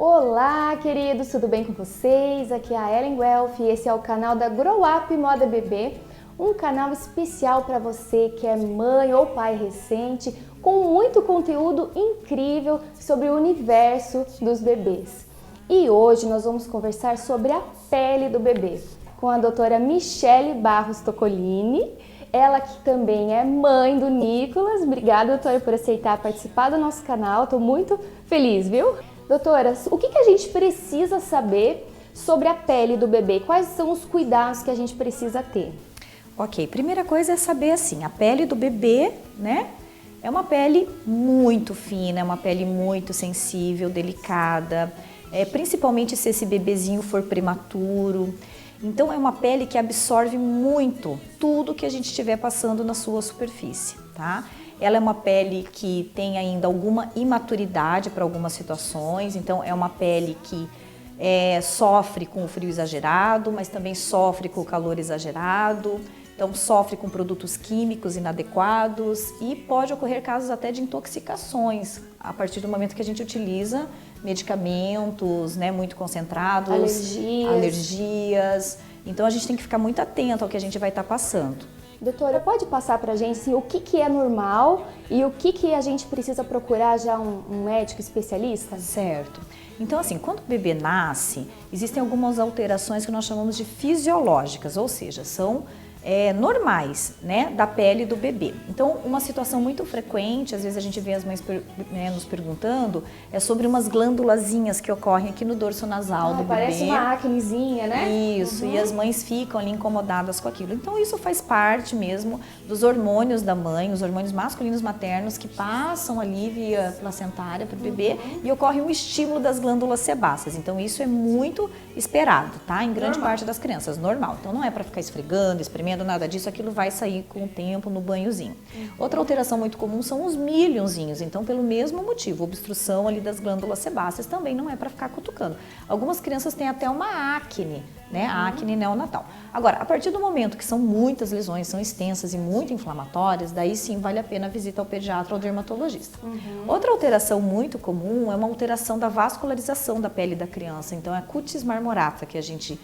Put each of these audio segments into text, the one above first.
Olá, queridos, tudo bem com vocês? Aqui é a Ellen Guelph e esse é o canal da Grow Up Moda Bebê, um canal especial para você que é mãe ou pai recente, com muito conteúdo incrível sobre o universo dos bebês. E hoje nós vamos conversar sobre a pele do bebê com a doutora Michele Barros Toccolini, ela que também é mãe do Nicolas. Obrigada, doutora, por aceitar participar do nosso canal, estou muito feliz, viu? Doutora, o que a gente precisa saber sobre a pele do bebê? Quais são os cuidados que a gente precisa ter? Ok, primeira coisa é saber assim, a pele do bebê, né? É uma pele muito fina, é uma pele muito sensível, delicada, principalmente se esse bebezinho for prematuro. Então é uma pele que absorve muito tudo que a gente estiver passando na sua superfície, tá? Ela é uma pele que tem ainda alguma imaturidade para algumas situações, então é uma pele que sofre com o frio exagerado, mas também sofre com o calor exagerado, então sofre com produtos químicos inadequados e pode ocorrer casos até de intoxicações a partir do momento que a gente utiliza medicamentos, né, muito concentrados, alergias. Então a gente tem que ficar muito atento ao que a gente vai estar passando. Doutora, pode passar pra gente assim, o que é normal e o que a gente precisa procurar já um médico especialista? Certo. Então assim, quando o bebê nasce, existem algumas alterações que nós chamamos de fisiológicas, ou seja, são normais, né, da pele do bebê. Então, uma situação muito frequente, às vezes a gente vê as mães nos perguntando, é sobre umas glândulazinhas que ocorrem aqui no dorso nasal do bebê. Parece uma acnezinha, né? Isso, e as mães ficam ali incomodadas com aquilo. Então, isso faz parte mesmo dos hormônios da mãe, os hormônios masculinos maternos que passam ali via placentária para o bebê e ocorre um estímulo das glândulas sebáceas. Então, isso é muito esperado, tá? Em grande parte das crianças, normal. Então, não é para ficar esfregando, espremendo, nada disso, aquilo vai sair com o tempo no banhozinho. Outra alteração muito comum são os milhonzinhos, então pelo mesmo motivo, obstrução ali das glândulas sebáceas também não é para ficar cutucando. Algumas crianças têm até uma acne, né, a acne neonatal. Agora, a partir do momento que são muitas lesões, são extensas e muito inflamatórias, daí sim vale a pena a visita ao pediatra ou ao dermatologista. Outra alteração muito comum é uma alteração da vascularização da pele da criança, então é a cutis marmorata que a gente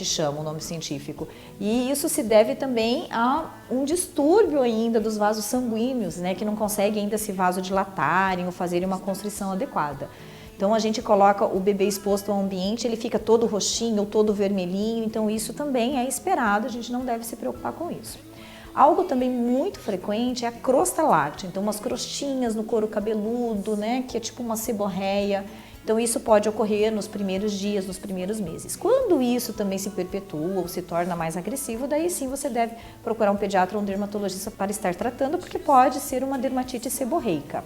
chama o nome científico. E isso se deve também a um distúrbio ainda dos vasos sanguíneos, né, que não conseguem ainda se vasodilatarem ou fazerem uma constrição adequada. Então a gente coloca o bebê exposto ao ambiente, ele fica todo roxinho ou todo vermelhinho, então isso também é esperado, a gente não deve se preocupar com isso. Algo também muito frequente é a crosta láctea, então umas crostinhas no couro cabeludo, né, que é tipo uma seborreia. Então isso pode ocorrer nos primeiros dias, nos primeiros meses. Quando isso também se perpetua ou se torna mais agressivo, daí sim você deve procurar um pediatra ou um dermatologista para estar tratando, porque pode ser uma dermatite seborreica.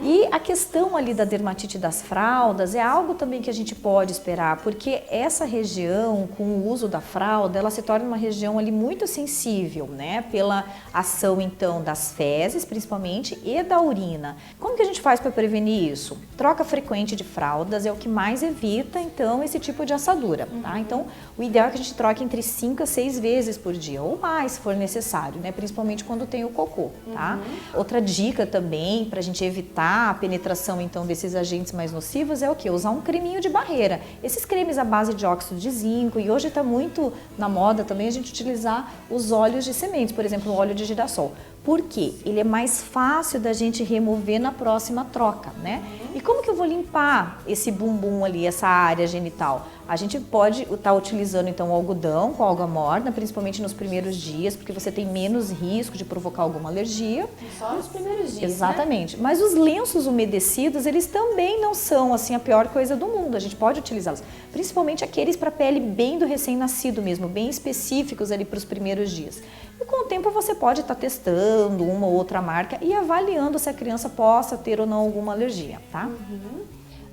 E a questão ali da dermatite das fraldas é algo também que a gente pode esperar, porque essa região, com o uso da fralda, ela se torna uma região ali muito sensível, né? Pela ação então das fezes, principalmente, e da urina. Como que a gente faz para prevenir isso? Troca frequente de fraldas é o que mais evita então esse tipo de assadura, tá? Então o ideal é que a gente troque entre 5 a 6 vezes por dia, ou mais se for necessário, né? Principalmente quando tem o cocô, tá? Outra dica também para a gente evitar a penetração então desses agentes mais nocivos é o que? Usar um creminho de barreira. Esses cremes à base de óxido de zinco, e hoje está muito na moda também a gente utilizar os óleos de sementes, por exemplo, o óleo de girassol. Por quê? Ele é mais fácil da gente remover na próxima troca, né? E como que eu vou limpar esse bumbum ali, essa área genital? A gente pode estar utilizando então o algodão com alga morna, principalmente nos primeiros dias, porque você tem menos risco de provocar alguma alergia. Só nos primeiros dias, exatamente. Né? Mas os lenços umedecidos, eles também não são assim a pior coisa do mundo. A gente pode utilizá-los, principalmente aqueles para pele bem do recém-nascido mesmo, bem específicos ali para os primeiros dias. E com o tempo você pode estar testando uma ou outra marca e avaliando se a criança possa ter ou não alguma alergia, tá?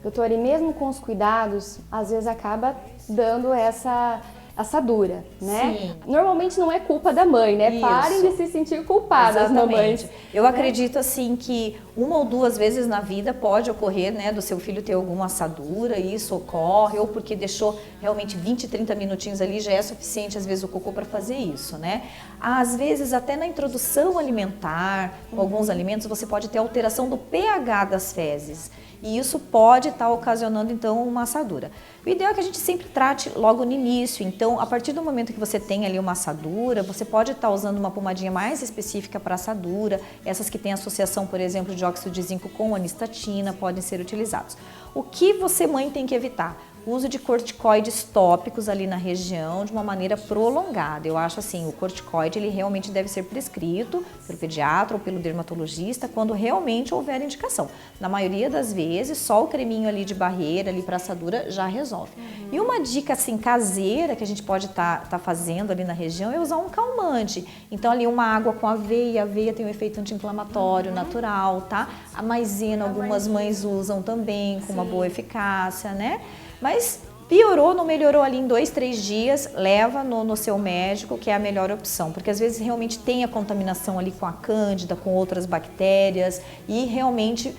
Doutora, e mesmo com os cuidados, às vezes acaba dando essa assadura, né? Sim. Normalmente não é culpa da mãe, né? Isso. Parem de se sentir culpadas, mamães. Eu acredito assim que 1 ou 2 vezes na vida pode ocorrer, né, do seu filho ter alguma assadura, e isso ocorre, ou porque deixou realmente 20, 30 minutinhos ali, já é suficiente às vezes o cocô para fazer isso, né? Às vezes até na introdução alimentar, com alguns alimentos, você pode ter alteração do pH das fezes. e isso pode estar ocasionando então uma assadura. O ideal é que a gente sempre trate logo no início, então a partir do momento que você tem ali uma assadura, você pode estar usando uma pomadinha mais específica para assadura, essas que têm associação, por exemplo, de óxido de zinco com anistatina podem ser utilizados. O que você, mãe, tem que evitar? O uso de corticoides tópicos ali na região de uma maneira prolongada. Eu acho assim, o corticoide ele realmente deve ser prescrito pelo pediatra ou pelo dermatologista quando realmente houver indicação. Na maioria das vezes, só o creminho ali de barreira, ali para assadura, já resolve. E uma dica assim caseira que a gente pode tá fazendo ali na região é usar um calmante. Então ali uma água com aveia, a aveia tem um efeito anti-inflamatório natural, tá? A maisena algumas mães usam também com uma boa eficácia, né? Mas piorou, não melhorou ali em 2, 3 dias, leva no seu médico, que é a melhor opção, porque às vezes realmente tem a contaminação ali com a cândida, com outras bactérias e realmente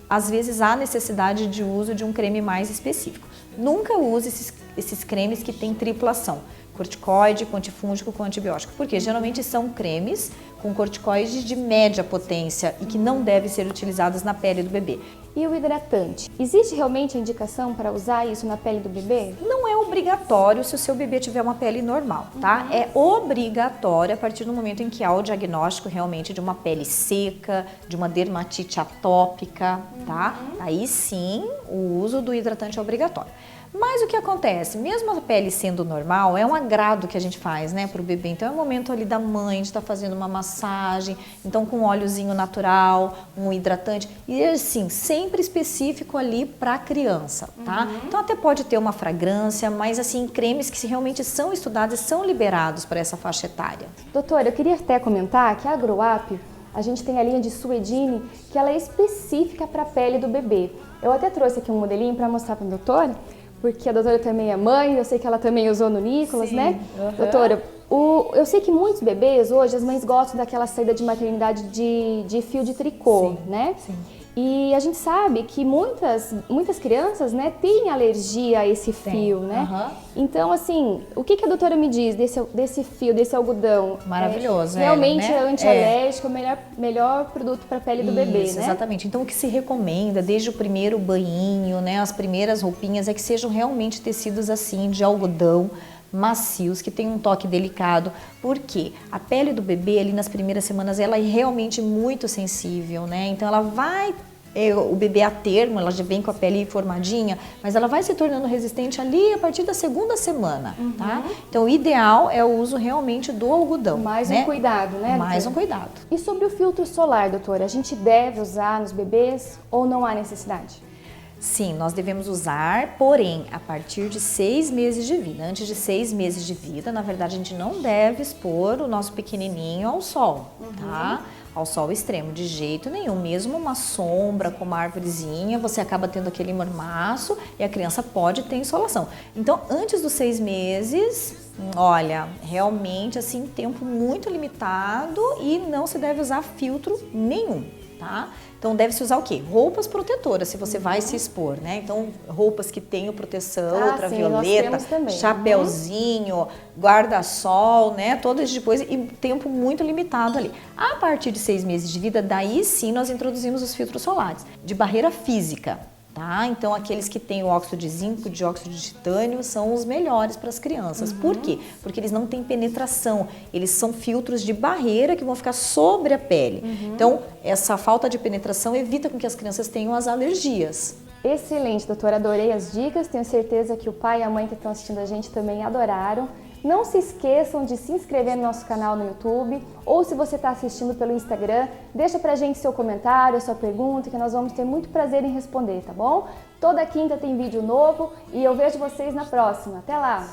às vezes há necessidade de uso de um creme mais específico. Nunca use esses cremes que têm tripulação, corticoide, com antifúngico, com antibiótico, porque geralmente são cremes com corticoides de média potência e que não devem ser utilizados na pele do bebê. E o hidratante? Existe realmente a indicação para usar isso na pele do bebê? Não é obrigatório se o seu bebê tiver uma pele normal, tá? É obrigatório a partir do momento em que há o diagnóstico realmente de uma pele seca, de uma dermatite atópica, tá? Aí sim, o uso do hidratante é obrigatório. Mas o que acontece? Mesmo a pele sendo normal, é um agrado que a gente faz, né, para o bebê. Então é o momento ali da mãe de estar fazendo uma massagem, então com um óleozinho natural, um hidratante, e assim, sempre específico ali para a criança, tá? Então até pode ter uma fragrância, mas assim, cremes que realmente são estudados e são liberados para essa faixa etária. Doutora, eu queria até comentar que a AgroUp, a gente tem a linha de Suedine, que ela é específica para a pele do bebê. Eu até trouxe aqui um modelinho para mostrar para a doutora, porque a doutora também é mãe, eu sei que ela também usou no Nicolas, sim, né? Doutora, eu sei que muitos bebês hoje, as mães gostam daquela saída de maternidade de fio de tricô, sim, né? Sim. E a gente sabe que muitas crianças, né, têm alergia a esse fio, né? Então, assim, o que a doutora me diz desse fio, desse algodão? Maravilhoso, realmente né? É antialérgico, é o melhor produto para a pele do bebê, né? Exatamente. Então, o que se recomenda desde o primeiro banhinho, né, as primeiras roupinhas, é que sejam realmente tecidos assim, de algodão, macios, que tem um toque delicado, porque a pele do bebê ali nas primeiras semanas ela é realmente muito sensível, né? Então ela vai, o bebê a termo, ela já vem com a pele formadinha, mas ela vai se tornando resistente ali a partir da 2ª semana, tá? Então o ideal é o uso realmente do algodão. Mais né? um cuidado, né? Mais um cuidado. E sobre o filtro solar, doutora, a gente deve usar nos bebês ou não há necessidade? Sim, nós devemos usar, porém, a partir de 6 meses de vida. Antes de 6 meses de vida, na verdade, a gente não deve expor o nosso pequenininho ao sol, tá? Ao sol extremo, de jeito nenhum. Mesmo uma sombra com uma árvorezinha, você acaba tendo aquele mormaço e a criança pode ter insolação. Então, antes dos 6 meses, olha, realmente, assim, tempo muito limitado e não se deve usar filtro nenhum, tá? Então deve-se usar o quê? Roupas protetoras, se você vai se expor, né? Então roupas que tenham proteção ultravioleta, chapéuzinho, guarda-sol, né? Todas depois e tempo muito limitado ali. A partir de 6 meses de vida, daí sim nós introduzimos os filtros solares de barreira física. Tá? Então, aqueles que têm o óxido de zinco, dióxido de titânio, são os melhores para as crianças. Por quê? Porque eles não têm penetração, eles são filtros de barreira que vão ficar sobre a pele. Então, essa falta de penetração evita com que as crianças tenham as alergias. Excelente, doutora, adorei as dicas, tenho certeza que o pai e a mãe que estão assistindo a gente também adoraram. Não se esqueçam de se inscrever no nosso canal no YouTube ou se você está assistindo pelo Instagram, deixa pra gente seu comentário, a sua pergunta, que nós vamos ter muito prazer em responder, tá bom? Toda quinta tem vídeo novo e eu vejo vocês na próxima. Até lá!